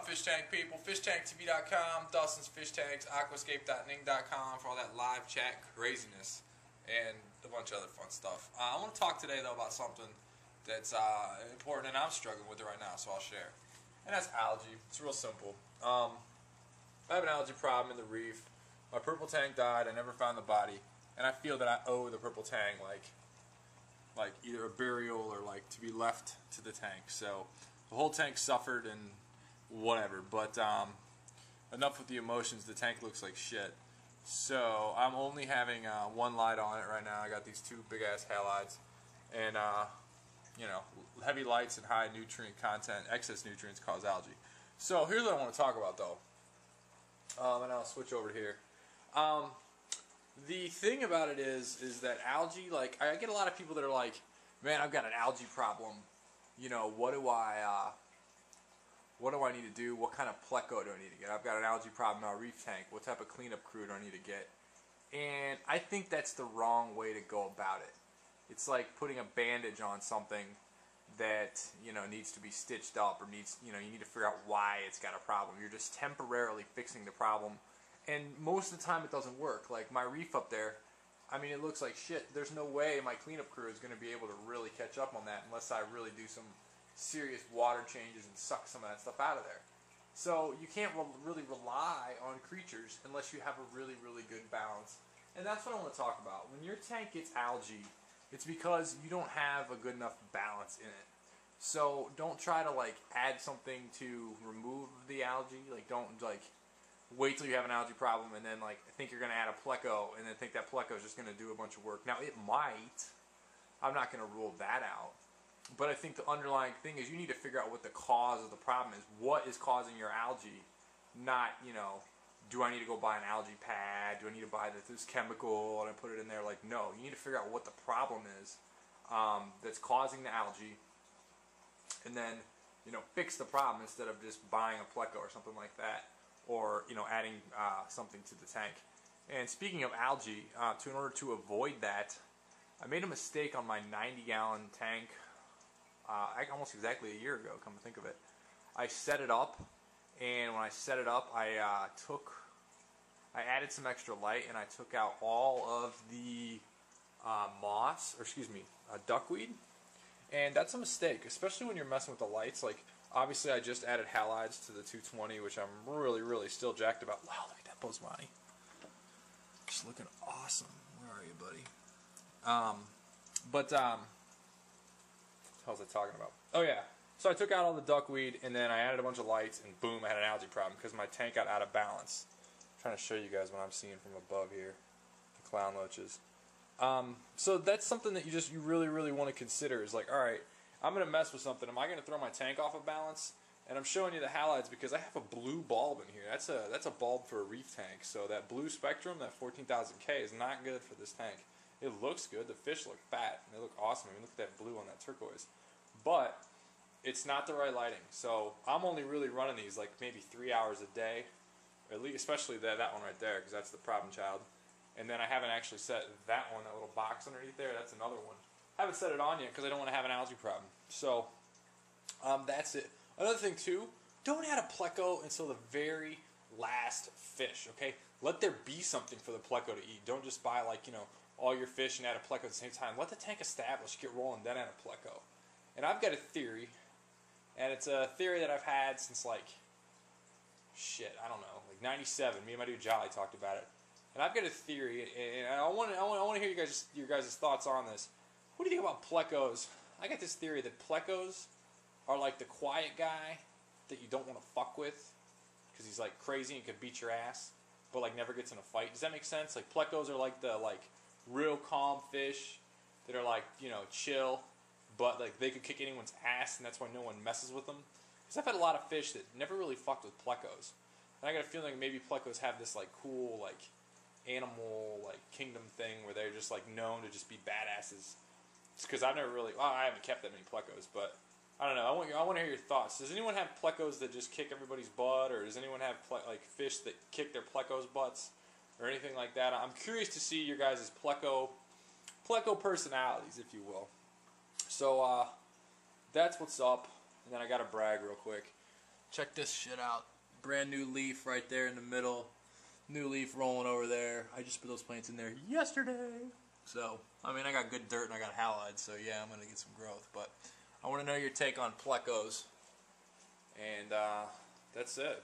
fish tank people? FishTankTV.com, Dawson's Fish Tanks, aquascape.ning.com for all that live chat craziness and a bunch of other fun stuff. I want to talk today though about something that's important, and I'm struggling with it right now, so I'll share. And that's algae. It's real simple. I have an algae problem in the reef. My purple tang died. I never found the body, and I feel that I owe the purple tang like either a burial or like to be left to the tank. So the whole tank suffered and whatever, but enough with the emotions. The tank looks like shit. So I'm only having one light on it right now. I got these two big ass halides, and you know, heavy lights and high nutrient content, excess nutrients cause algae. So here's what I want to talk about though, and I'll switch over here. The thing about it is that algae, like, I get a lot of people that are like, man, I've got an algae problem. You know, what do I need to do? What kind of pleco do I need to get? I've got an algae problem in our reef tank. What type of cleanup crew do I need to get? And I think that's the wrong way to go about it. It's like putting a bandage on something that, you know, needs to be stitched up, or needs, you know, you need to figure out why it's got a problem. You're just temporarily fixing the problem. And most of the time it doesn't work. Like my reef up there, I mean, it looks like shit. There's no way my cleanup crew is going to be able to really catch up on that unless I really do some serious water changes and suck some of that stuff out of there. So you can't really rely on creatures unless you have a really, really good balance. And that's what I want to talk about. When your tank gets algae, it's because you don't have a good enough balance in it. So don't try to like add something to remove the algae. Like don't like wait till you have an algae problem and then like think you're going to add a pleco and then think that pleco is just going to do a bunch of work. Now it might. I'm not going to rule that out. But I think the underlying thing is you need to figure out what the cause of the problem is. What is causing your algae? Not, you know, do I need to go buy an algae pad? Do I need to buy this chemical and I put it in there? Like, no. You need to figure out what the problem is that's causing the algae, and then, you know, fix the problem instead of just buying a pleco or something like that, or, you know, adding something to the tank. And speaking of algae, in order to avoid that, I made a mistake on my 90-gallon tank almost exactly a year ago, come to think of it. I set it up, and when I set it up, I added some extra light, and I took out all of the duckweed. And that's a mistake, especially when you're messing with the lights. Like, obviously I just added halides to the 220, which I'm really, really still jacked about. Wow, look at that Bosemani. Just looking awesome. Where are you, buddy? What the hell was I talking about? Oh yeah. So I took out all the duckweed, and then I added a bunch of lights, and boom, I had an algae problem because my tank got out of balance. I'm trying to show you guys what I'm seeing from above here. The clown loaches. So that's something that you really, really want to consider. Is like, all right, I'm going to mess with something. Am I going to throw my tank off of balance? And I'm showing you the halides because I have a blue bulb in here. That's a bulb for a reef tank. So that blue spectrum, that 14,000K, is not good for this tank. It looks good. The fish look fat. And they look awesome. I mean, look at that blue on that turquoise. But it's not the right lighting. So I'm only really running these like maybe 3 hours a day, at least, especially that one right there, because that's the problem child. And then I haven't actually set that one, that little box underneath there. That's another one. I haven't set it on yet because I don't want to have an algae problem. So that's it. Another thing too, don't add a pleco until the very last fish. Okay, let there be something for the pleco to eat. Don't just buy like, you know, all your fish and add a pleco at the same time. Let the tank establish, get rolling, then add a pleco. And I've got a theory, and it's a theory that I've had since like, shit, I don't know, like 97. Me and my dude Jolly talked about it. And I've got a theory, and I want to hear your guys' thoughts on this. What do you think about plecos? I got this theory that plecos are like the quiet guy that you don't want to fuck with because he's like crazy and could beat your ass, but like never gets in a fight. Does that make sense? Like plecos are like the real calm fish that are like, you know, chill, but like they could kick anyone's ass, and that's why no one messes with them. Because I've had a lot of fish that never really fucked with plecos, and I got a feeling maybe plecos have this like cool like animal like kingdom thing where they're just like known to just be badasses. It's because I've never really, well, I haven't kept that many plecos, but I don't know. I want to hear your thoughts. Does anyone have plecos that just kick everybody's butt, or does anyone have like fish that kick their plecos' butts, or anything like that? I'm curious to see your guys' pleco personalities, if you will. So that's what's up. And then I got to brag real quick. Check this shit out. Brand new leaf right there in the middle. New leaf rolling over there. I just put those plants in there yesterday. So, I mean, I got good dirt and I got halides, so yeah, I'm going to get some growth. But I want to know your take on plecos. And that's it.